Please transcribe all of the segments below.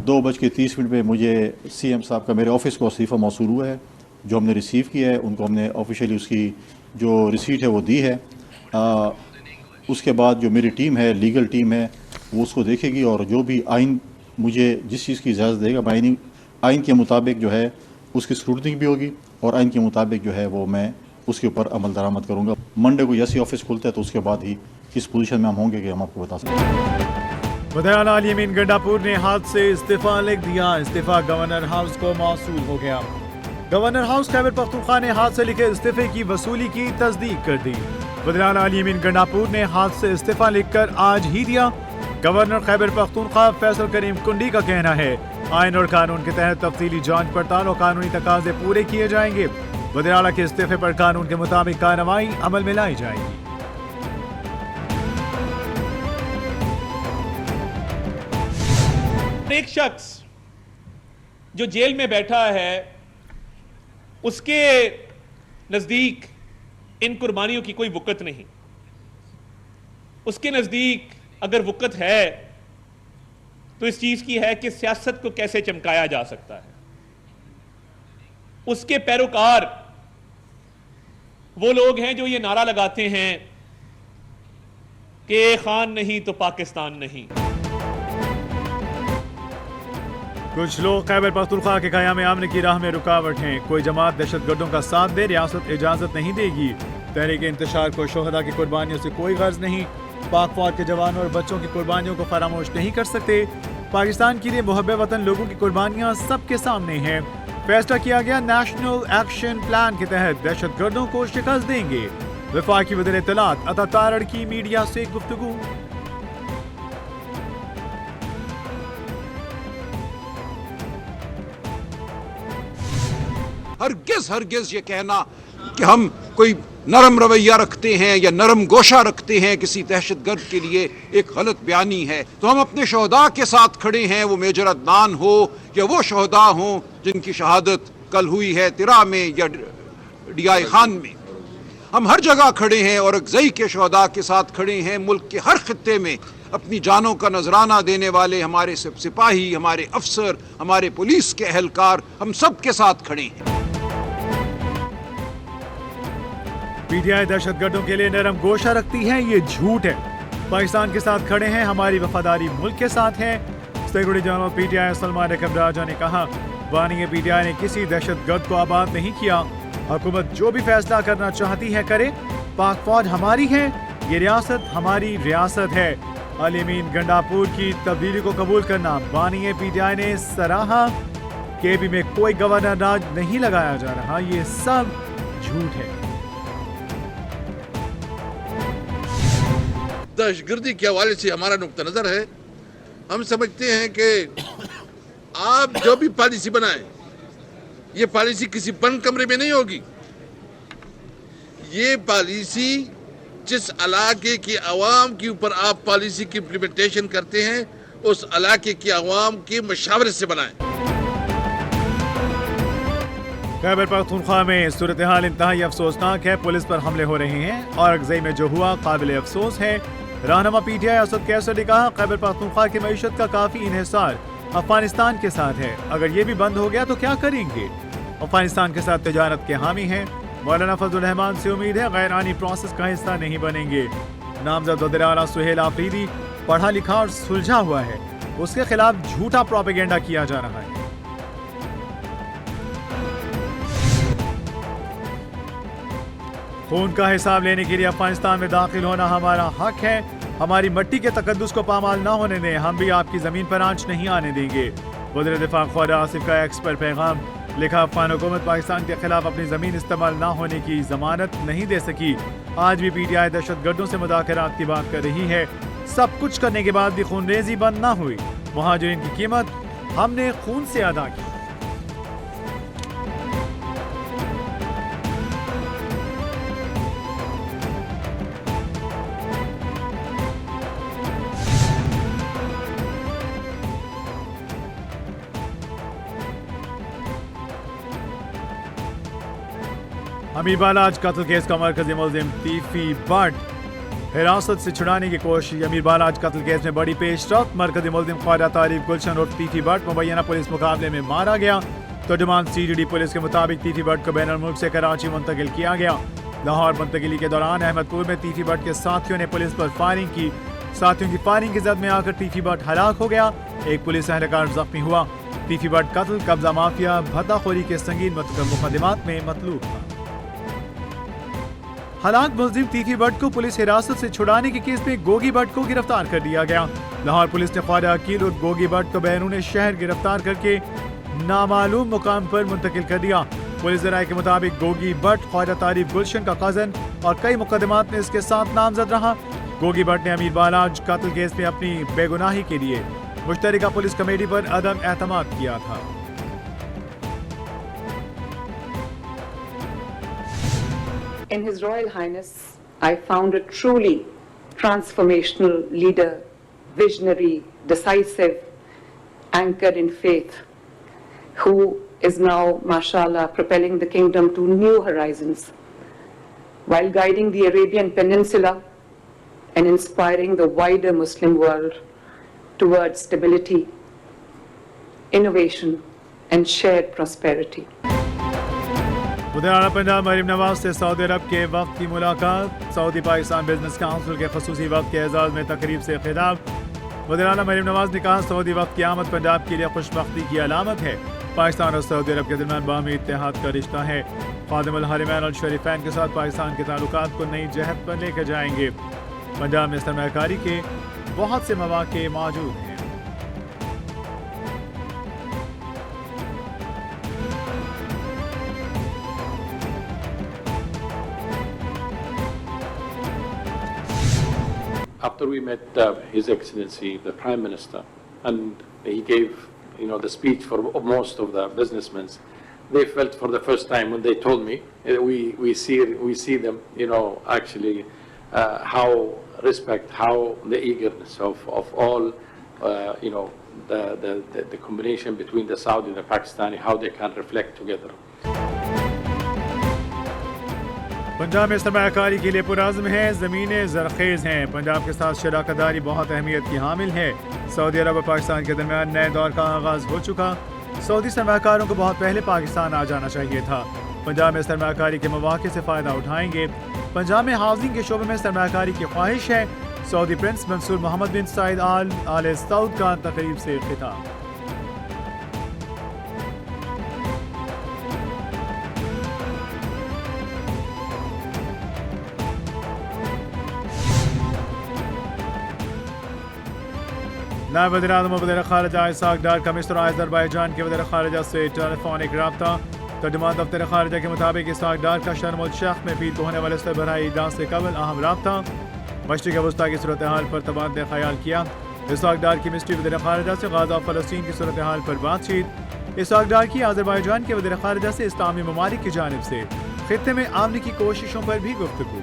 2:30 पे मुझे CM साहब का मेरे ऑफ़िस को इस्तीफ़ा मौसूल हुआ है, जो हमने रिसीव किया है। उनको हमने ऑफिशियली उसकी जो रिसीट है वो दी है। उसके बाद जो मेरी टीम है, लीगल टीम है, वो उसको देखेगी और जो भी आइन मुझे जिस चीज़ की इजाज़त देगा, मैं आइन के मुताबिक जो है उसकी स्क्रूटनी भी होगी और आइन के मुताबिक जो है वो मैं उसके ऊपर अमल दरामद करूँगा। मंडे को जैसे ऑफिस खुलता है तो उसके बाद ही किस पोजीशन में हम होंगे कि हम आपको बता सकते हैं। वज़ीर आला अमीन गंडापुर ने हाथ से इस्तीफा लिख दिया। इस्तीफा गवर्नर हाउस को मौसूल हो गया। गवर्नर हाउस खैबर पख्तूनख्वा ने हाथ से लिखे इस्तीफे की वसूली की तस्दीक कर दी। वज़ीर आला अमीन गंडापुर ने हाथ से इस्तीफा लिखकर आज ही दिया। गवर्नर खैबर पख्तूनख्वा फैसल करीम कुंडी का कहना है आइन और कानून के तहत तफसीली जांच पड़ताल और कानूनी तकाजे पूरे किए जाएंगे। वज़ीर आला के इस्तीफे पर कानून के मुताबिक कार्रवाई अमल में लाई जाएगी। एक शख्स जो जेल में बैठा है उसके नजदीक इन कुर्बानियों की कोई वक़्त नहीं। उसके नजदीक अगर वक़्त है तो इस चीज की है कि सियासत को कैसे चमकाया जा सकता है। उसके पैरोकार वो लोग हैं जो ये नारा लगाते हैं कि खान नहीं तो पाकिस्तान नहीं। कुछ लोग खैबर पख्तूनख्वा के क़याम अमन की राह में रुकावट हैं। कोई जमात दहशतगर्दों का साथ दे, रियासत इजाजत नहीं देगी। तहरीक इंतशार को शोहदा की कुर्बानियों से कोई गर्ज नहीं। पाक फौज के जवानों और बच्चों की कुर्बानियों को फरामोश नहीं कर सकते। पाकिस्तान के लिए मुहब्बे वतन लोगों की कुर्बानियां सबके सामने हैं। फैसला किया गया नेशनल एक्शन प्लान के तहत दहशतगर्दों को शिकस्त देंगे। वफाकी वज़ीर इत्तलात अता तारड़ की मीडिया से गुफ्तगू। हरगिज ये कहना कि हम कोई नरम रवैया रखते हैं या नरम गोशा रखते हैं किसी दहशतगर्द के लिए एक गलत बयानी है। तो हम अपने शहदा के साथ खड़े हैं, वो मेजर अदनान हो या वो शहदा हो जिनकी शहादत कल हुई है तिरा में या डियाई खान में। हम हर जगह खड़े हैं और अगज़ई के शहदा के साथ खड़े हैं। मुल्क के हर खित्ते में अपनी जानों का नजराना देने वाले हमारे सिपाही, हमारे अफसर, हमारे पुलिस के अहलकार, हम सब के साथ खड़े हैं। पीटीआई दहशतगर्दों के लिए नरम गोशा रखती है, ये झूठ है। पाकिस्तान के साथ खड़े हैं, हमारी वफादारी मुल्क के साथ है। Secretary general PTI Salman Akbar Raja ने कहा बानी पीटीआई ने किसी दहशतगर्द को आबाद नहीं किया। हुकूमत जो भी फैसला करना चाहती है करे। पाक फौज हमारी है, ये रियासत हमारी रियासत है। अली अमीन गंडापुर की तब्दीली को कबूल करना बानी पीटीआई ने सराहा। केबी में कोई गवर्नर राज नहीं लगाया जा रहा, ये सब झूठ है। दहशतगर्दी के हवाले से हमारा नुक्ता नज़र है। हम समझते हैं कि आप जो भी पॉलिसी बनाएं, ये पॉलिसी किसी बंद कमरे में नहीं होगी। ये पॉलिसी जिस इलाके की आवाम के ऊपर आप पॉलिसी की इम्प्लीमेंटेशन करते हैं, उस इलाके की आवाम के मशावरे से बनाएं। खैबर पख्तूनख्वा में सूरत हाल इंतहाई अफसोसनाक है। पुलिस पर हमले हो रहे हैं और अगज़ई में जो हुआ काबिल अफसोस है। रहनुमा पीटीआई असद कैसर ने कहा खैबर पख्तूनख्वा की मईशत का काफ़ी इन्हिसार अफगानिस्तान के साथ है। अगर ये भी बंद हो गया तो क्या करेंगे। अफगानिस्तान के साथ तिजारत के हामी हैं। मौलाना फजल रहमान से उम्मीद है गैर आनी प्रोसेस का हिस्सा नहीं बनेंगे। नामजद वज़ीर आला सुहेल आफरीदी पढ़ा लिखा और सुलझा हुआ है, उसके खिलाफ झूठा प्रोपेगेंडा किया जा रहा है। खून का हिसाब लेने के लिए अफगानिस्तान में दाखिल होना हमारा हक है। हमारी मट्टी के तकद्दुस को पामाल न होने दें। हम भी आपकी जमीन पर आंच नहीं आने देंगे। वज़ीर दिफा ख्वाजा आसिफ का एक्स पर पैगाम लिखा अफगान हुकूमत पाकिस्तान के खिलाफ अपनी जमीन इस्तेमाल न होने की जमानत नहीं दे सकी। आज भी पीटीआई दहशतगर्दों से मुज़ाकरात की बात कर रही है। सब कुछ करने के बाद भी खूनरेजी बंद न हुई। मुहाजिरीन की कीमत हमने खून से अदा की। हमीबाला आज कत्ल केस का मरकजी मुल्जिम तीफी बट हिरासत से छुड़ाने की कोशिश। अमीर बालाज कत्ल केस में बड़ी पेशरफ्त। मरकजी मुल्जिम ख्वाजा तारीफ गुलशन और तीथी भट्ट मुबैना पुलिस मुकाबले में मारा गया। तर्जुमान CGD पुलिस के मुताबिक तीथी भट्ट को बैनुल मुल्क से कराची मुंतकिल किया गया। लाहौर मुंतकिली के दौरान अहमदपुर में तीथी भट्ट के साथियों ने पुलिस पर फायरिंग की। साथियों की फायरिंग की जद में आकर तीथी भट्ट हलाक हो गया। एक पुलिस एहलकार जख्मी हुआ। तीथी भट्ट कत्ल, कब्जा माफिया, भत्ताखोरी के संगीन मुकदमात में मतलूब था। हलाक मुलजिम तीथी भट्ट को पुलिस हिरासत से छुड़ाने के केस में गोगी भट्ट को गिरफ्तार कर लिया गया। लाहौर पुलिस ने ख्वाजा अकील और गोगी भट्ट को बैरून शहर गिरफ्तार करके नामालूम मुकाम पर मुंतकिल कर दिया। पुलिस राय के मुताबिक गोगी भट्ट ख्वाजा तारीफ गुलशन का कजन और कई मुकदमात में इसके साथ नामजद रहा। गोगी भट्ट ने अमीर बालाज कत्ल केस में अपनी बेगुनाही के लिए मुश्तरका पुलिस कमेटी पर अदम एतमाद किया था। In His Royal Highness, I found a truly transformational leader, visionary, decisive, anchored in faith, who is now, mashallah, propelling the kingdom to new horizons, while guiding the Arabian Peninsula and inspiring the wider Muslim world towards stability, innovation, and shared prosperity. वज़ीर-ए-आला Punjab Maryam Nawaz से Saudi अरब के वक्त की मुलाकात। Saudi Pakistan business council के खसूसी वक्त के एजाज़ में तकरीब से खिताब। वज़ीर-ए-आला मरीम नवाज ने कहा, सऊदी वक्त की आमद पंजाब के लिए खुशबख्ती की अलामत है। पाकिस्तान और सऊदी अरब के दरमियान बाहमी इत्तेहाद का रिश्ता है। खादिमुल हरमैन और शरीफैन के साथ पाकिस्तान के ताल्लुकात को नई जहत पर लेकर जाएंगे। पंजाब में सरमायाकारी के बहुत से मौके मौजूद हैं। After we met His Excellency, the Prime Minister, and he gave, the speech for most of the businessmen, they felt for the first time when they told me, we see them, actually how respect, how the eagerness of all, the combination between the Saudi and the Pakistani, how they can reflect together. Punjab में सरमायाकारी के लिए पुरअज़्म है। ज़मीनें ज़रख़ेज़ हैं। पंजाब के साथ शराकतदारी बहुत अहमियत की हामिल है। सऊदी अरब और पाकिस्तान के दरमियान नए दौर का आगाज़ हो चुका। सऊदी सरमायाकारों को बहुत पहले पाकिस्तान आ जाना चाहिए था। पंजाब में सरमायाकारी के मौके से फ़ायदा उठाएंगे। पंजाब में हाउसिंग के शोबे में सरमायाकारी की ख्वाहिश है। सऊदी प्रिंस मंसूर मोहम्मद बिन सईद आल सऊद का तकरीब से खिताब। नायब वज़ीर-ए-आज़म व वज़ीर ख़ारिजा इसहाक़ डार का मिस्र अज़रबैजान के वज़ीर ख़ारिजा से टेलीफोनिक रब्ता। तर्जुमान दफ्तर ख़ारिजा के मुताबिक इसहाक़ डार का शर्म अल शेख में पीर को होने वाले सरबराही इजलास से कबल अहम रब्ता मशरिक़ वस्ता की सूरत हाल पर तबादला ख़याल किया। इसहाक़ डार की मिस्री वज़ीर ख़ारिजा से गाज़ा फ़लस्तीन की सूरत हाल पर बातचीत। इसहाक़ डार की अज़रबैजान के वज़ीर ख़ारिजा से इस्लामी ममालिक की जानिब से ख़ित्ते में आमने की कोशिशों पर भी गुफ्तगू।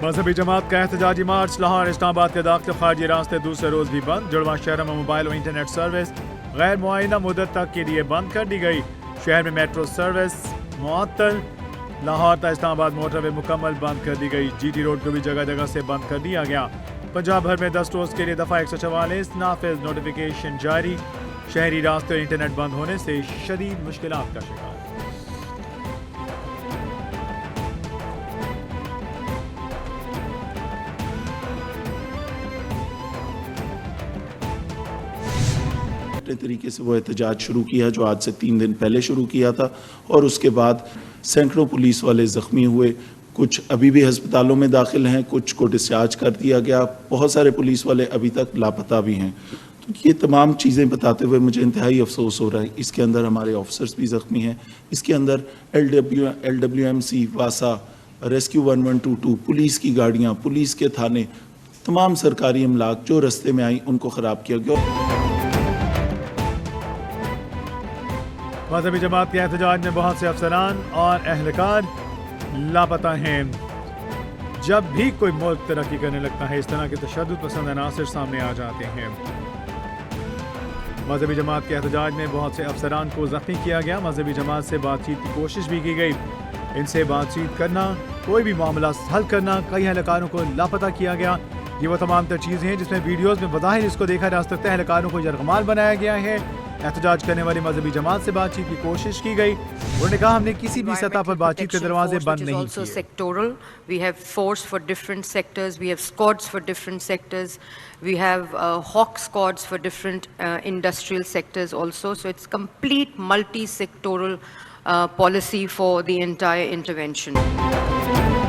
मजहबी जमात का एहतजाजी मार्च। लाहौर इस्लामाबाद के दाखिल खारजी रास्ते दूसरे रोज भी बंद। जुड़वा शहर में मोबाइल और इंटरनेट सर्विस गैर मुआयना मुद्दत तक के लिए बंद कर दी गई। शहर में मेट्रो सर्विस मुअत्तल। लाहौर ता इस्लामाबाद मोटरवे मुकम्मल बंद कर दी गई। GT रोड को भी जगह जगह से बंद कर दिया गया। पंजाब भर में 10 रोज के लिए दफा 144 नाफिज नोटिफिकेशन जारी। शहरी रास्ते और इंटरनेट बंद होने से शदीद मुश्किलात का शिकार। तरीके से वो एहतजाज शुरू किया जो आज से 3 दिन पहले शुरू किया था और उसके बाद सैकड़ों पुलिस वाले ज़ख्मी हुए। कुछ अभी भी अस्पतालों में दाखिल हैं, कुछ को डिस्चार्ज कर दिया गया। बहुत सारे पुलिस वाले अभी तक लापता भी हैं। तो ये तमाम चीज़ें बताते हुए मुझे इंतहाई अफसोस हो रहा है। इसके अंदर हमारे ऑफिसर्स भी ज़ख्मी हैं। इसके अंदर LWMC वासा, रेस्क्यू 1122, पुलिस की गाड़ियाँ, पुलिस के थाने, तमाम सरकारी अमलाक जो रस्ते में आई उनको ख़राब किया गया। मजहबी जमात के एहतजाज में बहुत से अफसरान और अहलकार लापता हैं। जब भी कोई मुल्क तरक्की करने लगता है इस तरह के तशद्दुद पसंद अनासर सामने आ जाते हैं। मजहबी जमात के एहतजाज में बहुत से अफसरान को जख्मी किया गया। मजहबी जमात से बातचीत की कोशिश भी की गई। इनसे बातचीत करना, कोई भी मामला हल करना, कई एहलकारों को लापता किया गया। ये वो तमाम तर चीज़ें हैं जिसमें वीडियोस में बज़ाहिर इसको देखा जा सकता है एहलकारों को यरगमाल बनाया गया है। एहतजाज करने वाली मजहबी जमात से बातचीत की कोशिश की गई। उन्होंने कहा हमने किसी भी सतह पर बातचीत के दरवाजे बंद नहीं किए। Sectoral, we have force for different sectors, we have squads for different sectors, we have hawk squads for different industrial sectors also. So it's complete multi-sectoral policy for the entire intervention.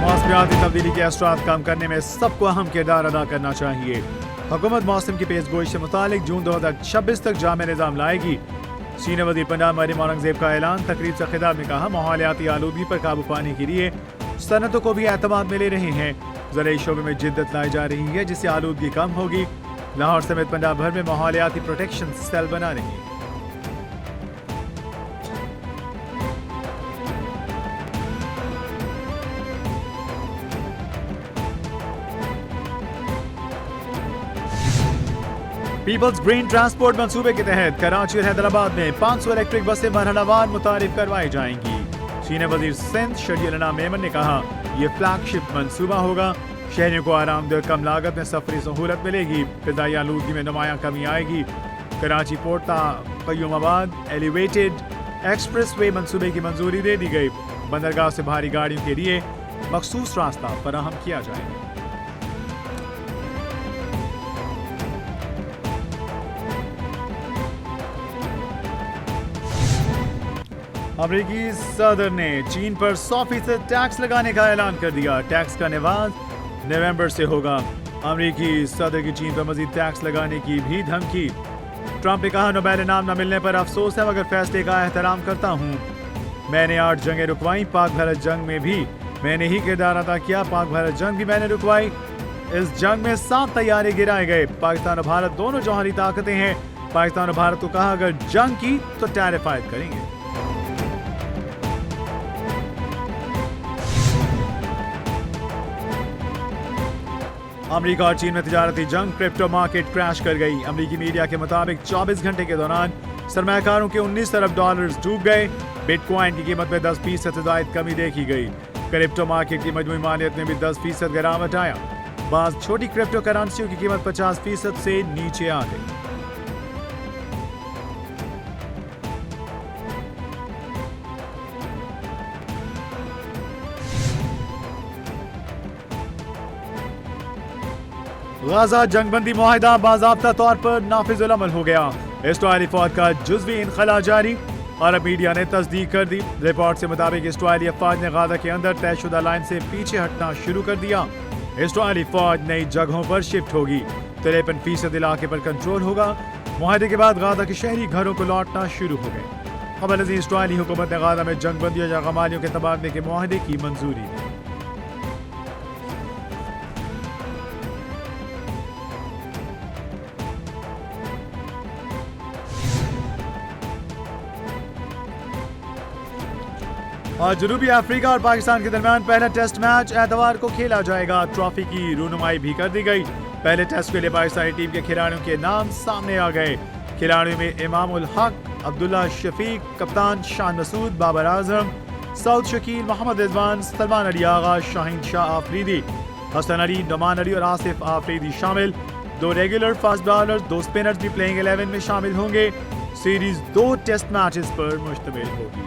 मौसमियाती तब्दीली के असरात कम करने में सबको अहम किरदार अदा करना चाहिए। हुकूमत मौसम की पेशगोई से मुतालिक जून 2026 तक जामे निज़ाम लाएगी। सीनियर वज़ीर पंजाब मरियम औरंगज़ेब का ऐलान। तकरीब से खिताब में कहा माहौलियाती आलूदगी पर काबू पाने के लिए सनतों को भी एतमाद में ले रहे हैं। ज़राई शोबे में जिद्दत लाई जा रही है जिससे आलूदगी कम होगी। लाहौर समेत पंजाब भर में माहौलियाती प्रोटेक्शन सेल बना रही है। पीपल्स ग्रीन ट्रांसपोर्ट मंसूबे के तहत कराची और हैदराबाद में 500 इलेक्ट्रिक बसें मरहलावार मुतारिफ करवाई जाएंगी। सीनियर वजीर सिंध शहरियार इनाम मेमन ने कहा यह फ्लैगशिप मंसूबा होगा। शहरियों को आरामदेह और कम लागत में सफरी सहूलत मिलेगी। फिजाई आलूदगी में नुमायां कमी आएगी। Karachi port Qayyumabad elevated expressway मंसूबे की मंजूरी दे दी गई। बंदरगाह से भारी गाड़ियों के लिए मखसूस रास्ता फराहम किया जाएगा। अमरीकी सदर ने चीन पर 100% टैक्स लगाने का ऐलान कर दिया। टैक्स का नवाज नवंबर से होगा। अमरीकी सदर की चीन पर मजीद टैक्स लगाने की भी धमकी। ट्रंप ने कहा नोबेल इनाम न मिलने पर अफसोस है मगर फैसले का एहतराम करता हूँ। मैंने 8 जंगें रुकवाई। पाक भारत जंग में भी मैंने ही किरदार अदा किया। पाक भारत जंग भी मैंने रुकवाई। इस जंग में 7 तैयारे गिराए गए। पाकिस्तान और भारत दोनों जौहरी ताकतें हैं। पाकिस्तान और भारत को कहा अगर जंग की तो टैरिफ आयद करेंगे। अमेरिका और चीन में तिजारती जंग, क्रिप्टो मार्केट क्रैश कर गई। अमेरिकी मीडिया के मुताबिक 24 घंटे के दौरान सरमायाकारों के 19 अरब डॉलर्स डूब गए। बिटकॉइन की कीमत में 10% से ज़ायद कमी देखी गई। क्रिप्टो मार्केट की मजमूई मालियत में भी 10% गिरावट आया। बाज़ छोटी क्रिप्टो करेंसियों की कीमत 50% से नीचे आ गई। गाजा जंगबंदी मुआहिदा बाज़ाब्ता तौर पर नाफिजुल अमल हो गया। इस्राईली फौज का जुज़वी इनखला जारी। अरब मीडिया ने तस्दीक कर दी। रिपोर्ट के मुताबिक इस्राईली फौज ने गाजा के अंदर तयशुदा लाइन से पीछे हटना शुरू कर दिया। इस्राईली फौज नई जगहों पर शिफ्ट होगी। 53% इलाके पर कंट्रोल होगा। मुआहिदे के बाद गाजा के शहरी घरों को लौटना शुरू हो गए। कबल अज़ीं इस्राईली हुकूमत ने गाजा में जंगबंदियों या गमालियों के तबादले के मुआहिदे की मंजूरी दी। आज जनूबी अफ्रीका और पाकिस्तान के दरमियान पहला टेस्ट मैच एतवार को खेला जाएगा। ट्रॉफी की रूनुमाई भी कर दी गई। पहले टेस्ट के लिए पाकिस्तानी टीम के खिलाड़ियों के नाम सामने आ गए। खिलाड़ियों में इमामुल हक, अब्दुल्ला शफीक, कप्तान शान मसूद, बाबर आजम, सऊद शकील, मोहम्मद रिजवान, सलमान अली आगा, शाहीन शाह आफरीदी, हसन अली, नुमान अली और आसिफ आफरीदी शामिल। 2 रेगुलर फास्ट बॉलर्स, 2 स्पिनर्स भी प्लेइंग 11 में शामिल होंगे। सीरीज 2 टेस्ट मैचेस पर मुश्तमिल होगी।